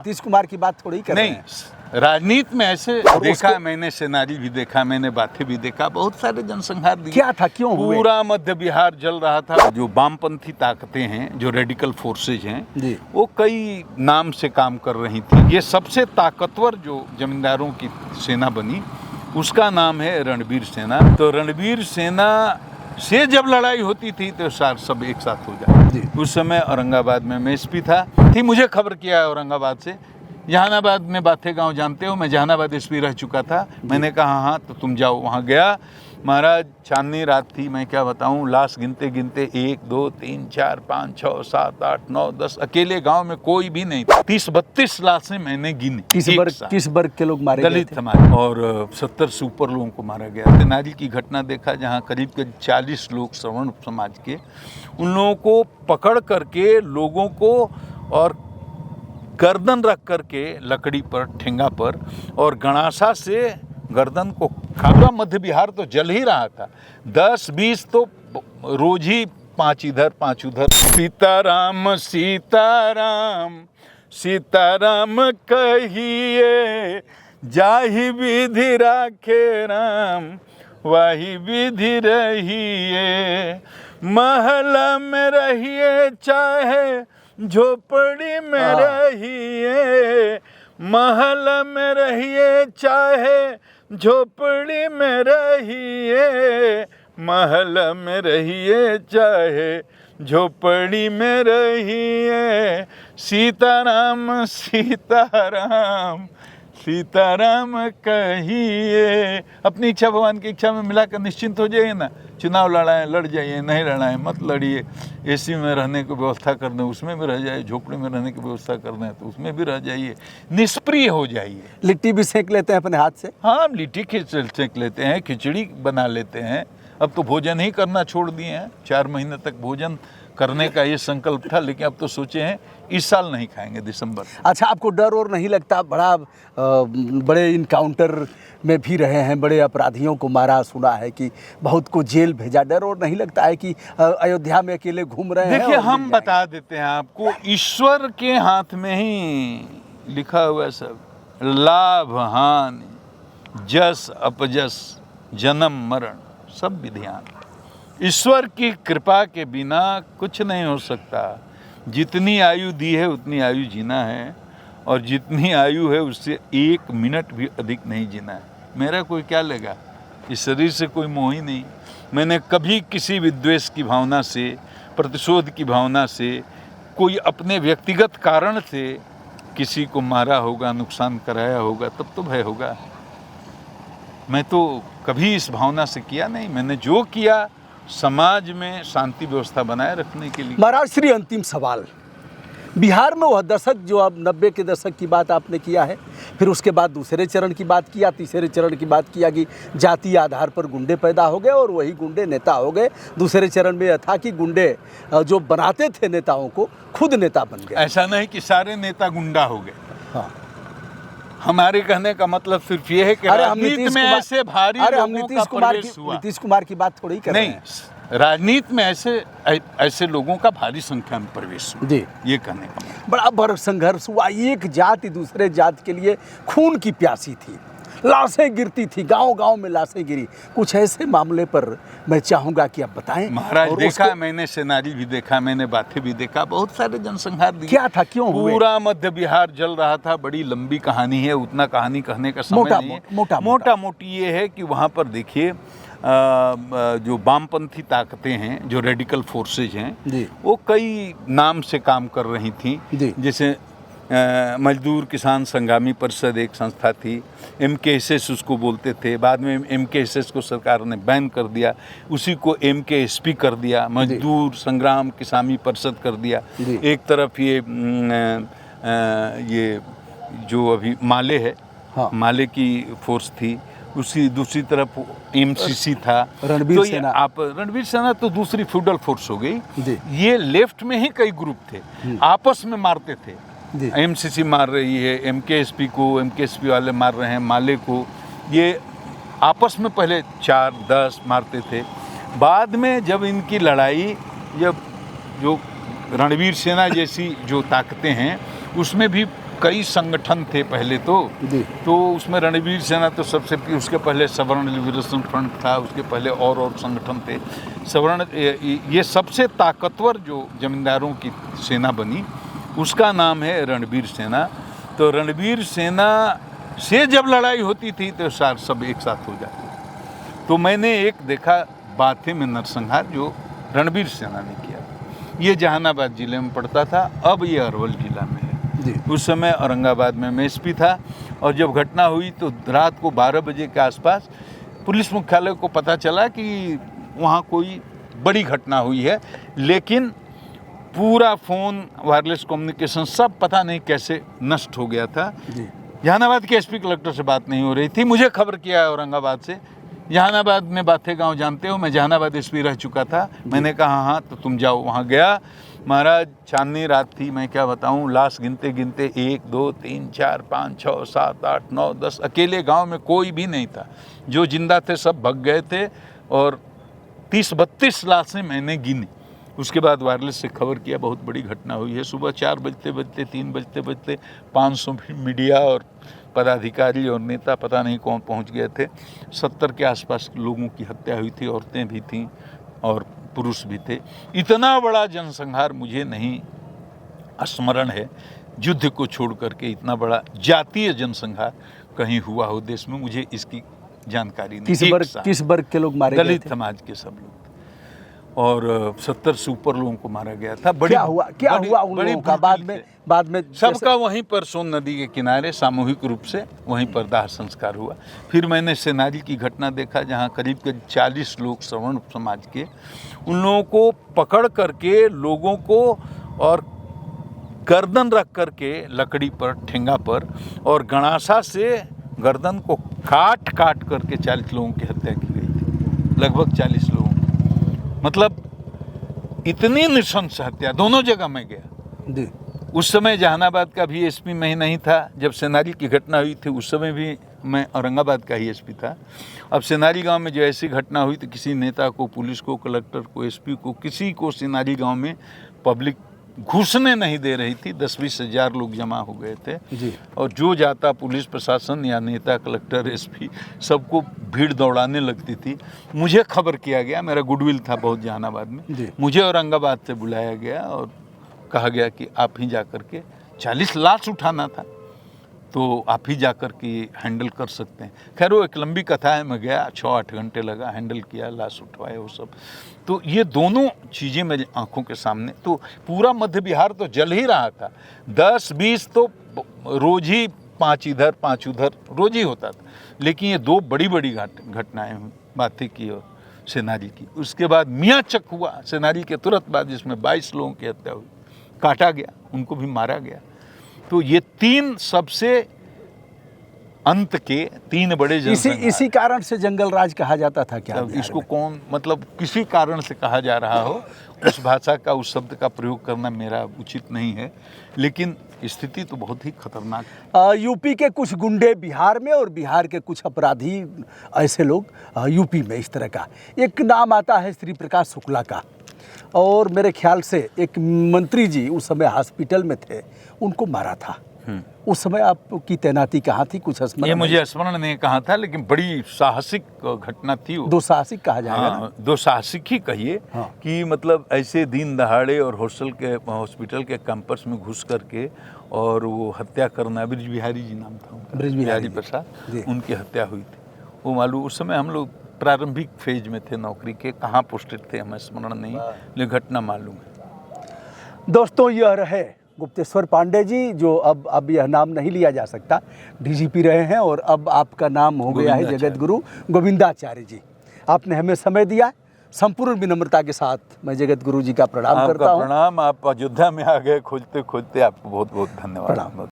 नीतीश कुमार की बात थोड़ी कर रहे नहीं, हैं। राजनीति में ऐसे और देखा उसको- मैंने, सेनारी भी देखा मैंने, बातें भी देखा, बहुत सारे जनसंहार दिए। क्या था, क्यों हुए? पूरा मध्य बिहार जल रहा था। जो वामपंथी ताकतें हैं, जो रेडिकल फोर्सेज हैं, जी। वो कई नाम से काम कर रही थी। ये सबसे ताकतवर जो जमींदारों की सेना बनी, उसका नाम है रणबीर सेना। तो रणबीर सेना से जब लड़ाई होती थी तो सब एक साथ हो जाते। उस समय औरंगाबाद में मैं एसपी था, मुझे खबर किया औरंगाबाद से। जहानाबाद में बाथे गांव जानते हो, मैं जहानाबाद एसपी रह चुका था। मैंने कहा हाँ तो तुम जाओ। वहाँ गया, महाराज चांदनी रात थी, मैं क्या बताऊं, लाश गिनते गिनते 1 2 3 4 5 6 7 8 9 10, अकेले गांव में कोई भी नहीं था। 30-32 लाशें मैंने गिनी। किस वर्ग के लोग मारे गए दलित थे? समाज, और 70 से ऊपर लोगों को मारा गया। तेनाली की घटना देखा, जहाँ करीब 40 लोग सवर्ण समाज के, उन लोगों को पकड़ करके लोगों को और गर्दन रख करके लकड़ी पर, ठेंगा पर, और गणासा से गर्दन को पूरा मध्य बिहार तो जल ही रहा था। 10-20 तो रोज ही 5 इधर 5 उधर। सीताराम सीताराम सीताराम कहिए, जाहि विधि राखे राम, वाही विधि रहिए। महल में रहिए चाहे झोपड़ी में रहिए, महल में रहिए चाहे झोपड़ी में रहिए, महल में रहिए चाहे झोपड़ी में रहिए। सीताराम सीताराम सीताराम कहिए। अपनी इच्छा भगवान की इच्छा में मिलाकर निश्चिंत हो जाइए ना। चुनाव लड़ाएं, लड़ जाइए, नहीं लड़ाएं मत लड़िए। एसी में रहने की व्यवस्था कर दें, उसमें भी रह जाइए। झोपड़ी में रहने की व्यवस्था कर दें तो उसमें भी रह जाइए। निष्प्रिय हो जाइए। लिट्टी भी सेंक लेते हैं अपने हाथ से? हाँ, लिट्टी सेंक लेते हैं, खिचड़ी बना लेते हैं। अब तो भोजन ही करना छोड़ दिए हैं। 4 महीने तक भोजन करने का ये संकल्प था, लेकिन अब तो सोचे हैं इस साल नहीं खाएंगे, दिसंबर। अच्छा, आपको डर और नहीं लगता? बड़े इनकाउंटर में भी रहे हैं, बड़े अपराधियों को मारा, सुना है कि बहुत को जेल भेजा। डर और नहीं लगता है कि अयोध्या में अकेले घूम रहे हैं? देखिए, हम बता देते हैं आपको, ईश्वर के हाथ में ही लिखा हुआ है सब। लाभ हानि, जस अपजस, जन्म मरण, सब विधियान ईश्वर की कृपा के बिना कुछ नहीं हो सकता। जितनी आयु दी है उतनी आयु जीना है, और जितनी आयु है उससे 1 मिनट भी अधिक नहीं जीना है। मेरा कोई क्या लेगा, इस शरीर से कोई मोह ही नहीं। मैंने कभी किसी विद्वेष की भावना से, प्रतिशोध की भावना से, कोई अपने व्यक्तिगत कारण से किसी को मारा होगा, नुकसान कराया होगा, तब तो भय होगा। मैं तो कभी इस भावना से किया नहीं। मैंने जो किया समाज में शांति व्यवस्था बनाए रखने के लिए। महाराज श्री, अंतिम सवाल। बिहार में वह दशक जो अब 90 के दशक की बात आपने किया है, फिर उसके बाद दूसरे चरण की बात किया, तीसरे चरण की बात किया कि जातीय आधार पर गुंडे पैदा हो गए और वही गुंडे नेता हो गए। दूसरे चरण में यह था कि गुंडे जो बनाते थे नेताओं को, खुद नेता बन गए। ऐसा नहीं कि सारे नेता गुंडा हो गए। हाँ, हमारे कहने का मतलब सिर्फ ये है कि राजनीति में ऐसे भारी लोगों का प्रवेश हुआ। नीतीश कुमार की बात थोड़ी कर रहे हैं। नहीं, राजनीति में ऐसे लोगों का भारी संख्या में प्रवेश हुआ, जी, ये कहने का मतलब। बड़ा बड़ा संघर्ष हुआ। एक जाति दूसरे जाति के लिए खून की प्यासी थी, लाशें गिरती थी, गांव-गांव में लाशें गिरी। कुछ ऐसे मामले पर मैं चाहूंगा कि आप बताएं। महाराज, देखा मैंने, सेनारी भी देखा मैंने, बातें भी देखा, बहुत सारे जनसंहार दिए। क्या था, क्यों हुए? पूरा मध्य बिहार जल रहा था। बड़ी लंबी कहानी है, उतना कहानी कहने का समय नहीं है। मोटा मोटी ये है कि वहाँ पर देखिए, जो वामपंथी ताकतें हैं, जो रेडिकल फोर्सेज हैं, वो कई नाम से काम कर रही थी। जैसे मजदूर किसान संग्रामी परिषद एक संस्था थी, MKSS उसको बोलते थे। बाद में MKSS को सरकार ने बैन कर दिया, उसी को MKSP कर दिया, मजदूर संग्राम किसानी परिषद कर दिया। एक तरफ ये जो अभी माले है, हाँ, माले की फोर्स थी, उसी दूसरी तरफ MCC था। रणबीर सेना। आप रणबीर सेना तो दूसरी फ्यूडल फोर्स हो गई। ये लेफ्ट में ही कई ग्रुप थे, आपस में मारते थे। MCC मार रही है MKSP को, MKSP वाले मार रहे हैं माले को। ये आपस में पहले 4-10 मारते थे। बाद में जब इनकी लड़ाई, जब जो रणबीर सेना जैसी जो ताकतें हैं, उसमें भी कई संगठन थे पहले जी। तो उसमें रणवीर सेना तो सबसे, उसके पहले सवर्ण लिबरेशन फ्रंट था, उसके पहले और संगठन थे। सवर्ण ये सबसे ताकतवर जो जमींदारों की सेना बनी उसका नाम है रणवीर सेना। तो रणवीर सेना से जब लड़ाई होती थी तो सब एक साथ हो जाते। तो मैंने एक देखा बाथे में नरसंहार जो रणवीर सेना ने किया। ये जहानाबाद जिले में पड़ता था, अब ये अरवल जिला में है जी। उस समय औरंगाबाद में मैं एसपी था। और जब घटना हुई तो रात को 12 बजे के आसपास पुलिस मुख्यालय को पता चला कि वहाँ कोई बड़ी घटना हुई है, लेकिन पूरा फ़ोन, वायरलेस कम्युनिकेशन सब पता नहीं कैसे नष्ट हो गया था। जी। जहानाबाद के एसपी कलेक्टर से बात नहीं हो रही थी। मुझे खबर किया औरंगाबाद से, जहानाबाद में बाथे गांव जानते हो, मैं जहानाबाद एसपी रह चुका था। मैंने कहा हाँ तो तुम जाओ। वहाँ गया, महाराज चांदनी रात थी, मैं क्या बताऊँ, लाश गिनते गिनते 1 2 3 4 5 6 7 8 9 10, अकेले गांव में कोई भी नहीं था। जो जिंदा थे सब भग गए थे और 30-32 लाशें मैंने गिनी। उसके बाद वायरलेस से खबर किया बहुत बड़ी घटना हुई है। सुबह 4 बजते बजते 3 बजते बजते 500 मीडिया और पदाधिकारी और नेता पता नहीं कौन पहुंच गए थे। 70 के आसपास लोगों की हत्या हुई थी, औरतें भी थीं और पुरुष भी थे। इतना बड़ा जनसंहार मुझे नहीं स्मरण है, युद्ध को छोड़ करके इतना बड़ा जातीय जनसंहार कहीं हुआ हो देश में, मुझे इसकी जानकारी नहीं। किस वर्ग के लोग मारे गए थे? दलित समाज के सब लोग, और 70 से ऊपर लोगों को मारा गया था। क्या हुआ उन लोगों का? बाद में सबका वहीं पर सोन नदी के किनारे सामूहिक रूप से वहीं पर दाह संस्कार हुआ। फिर मैंने सेनारी की घटना देखा जहां करीब 40 लोग सवर्ण समाज के, उन लोगों को पकड़ करके लोगों को और गर्दन रख करके लकड़ी पर, ठेंगा पर, और गणासा से गर्दन को काट काट करके 40 लोगों की हत्या की गई थी, लगभग 40 लोगों की। मतलब इतनी नृशंस हत्या, दोनों जगह मैं गया। जी। उस समय जहानाबाद का भी एसपी मैं नहीं था। जब सेनारी की घटना हुई थी उस समय भी मैं औरंगाबाद का ही एसपी था। अब सेनारी गांव में जो ऐसी घटना हुई तो किसी नेता को, पुलिस को, कलेक्टर को, एसपी को, किसी को सेनारी गांव में पब्लिक घुसने नहीं दे रही थी। 10-20 हज़ार लोग जमा हो गए थे जी। और जो जाता पुलिस प्रशासन या नेता, कलेक्टर, एसपी, सबको भीड़ दौड़ाने लगती थी। मुझे खबर किया गया, मेरा गुडविल था बहुत जहानाबाद में, मुझे औरंगाबाद से बुलाया गया और कहा गया कि आप ही जा कर के 40 लाश उठाना था तो आप ही जा कर के हैंडल कर सकते हैं। खैर वो एक लंबी कथा है, मैं गया, 6-8 घंटे लगा, हैंडल किया, लाश उठवाए वो सब। तो ये दोनों चीज़ें मेरी आंखों के सामने। तो पूरा मध्य बिहार तो जल ही रहा था। 10-20 तो रोज ही 5 इधर 5 उधर रोज ही होता था। लेकिन ये 2 बड़ी बड़ी घटनाएं हुई, बाथे की और सेनारी की। उसके बाद मियाँचक हुआ सेनारी के तुरंत बाद, जिसमें 22 लोगों की हत्या हुई, काटा गया, उनको भी मारा गया। तो ये 3 सबसे अंत के 3 बड़े जनसंहार। इसी कारण से जंगल राज कहा जाता था क्या? इसको कौन, मतलब किसी कारण से कहा जा रहा हो, उस भाषा का, उस शब्द का प्रयोग करना मेरा उचित नहीं है, लेकिन स्थिति तो बहुत ही खतरनाक है। यूपी के कुछ गुंडे बिहार में और बिहार के कुछ अपराधी ऐसे लोग यूपी में, इस तरह का एक नाम आता है श्री प्रकाश शुक्ला का। और मेरे ख्याल से एक मंत्री जी उस समय हॉस्पिटल में थे, उनको मारा था। उस समय आपकी तैनाती कहाँ थी? कुछ स्मरण? ये मुझे स्मरण नहीं कहाँ था, लेकिन बड़ी साहसिक घटना थी वो। दुस्साहसिक कहा जाएगा। हाँ, दुस्साहसिक ही कहिए। हाँ। कि मतलब ऐसे दिन दहाड़े और हॉस्पिटल के कैंपस में घुस करके और वो हत्या करना। ब्रिज बिहारी जी नाम था उनका, ब्रिज बिहारी प्रसाद, उनकी हत्या हुई थी। वो मालूम, उस समय हम लोग प्रारंभिक फेज में थे नौकरी के, कहाँ पोस्टेड थे हमें स्मरण नहीं, लेकिन घटना मालूम है। दोस्तों, यह रहे गुप्तेश्वर पांडे जी, जो अब यह नाम नहीं लिया जा सकता, डीजीपी रहे हैं और अब आपका नाम हो गया है जगत गुरु गोविंदाचार्य जी। आपने हमें समय दिया, संपूर्ण विनम्रता के साथ मैं जगत गुरु जी का प्रणाम करता हूँ। प्रणाम। आप अयोध्या में आ गए खोजते खोजते, आपको बहुत बहुत धन्यवाद।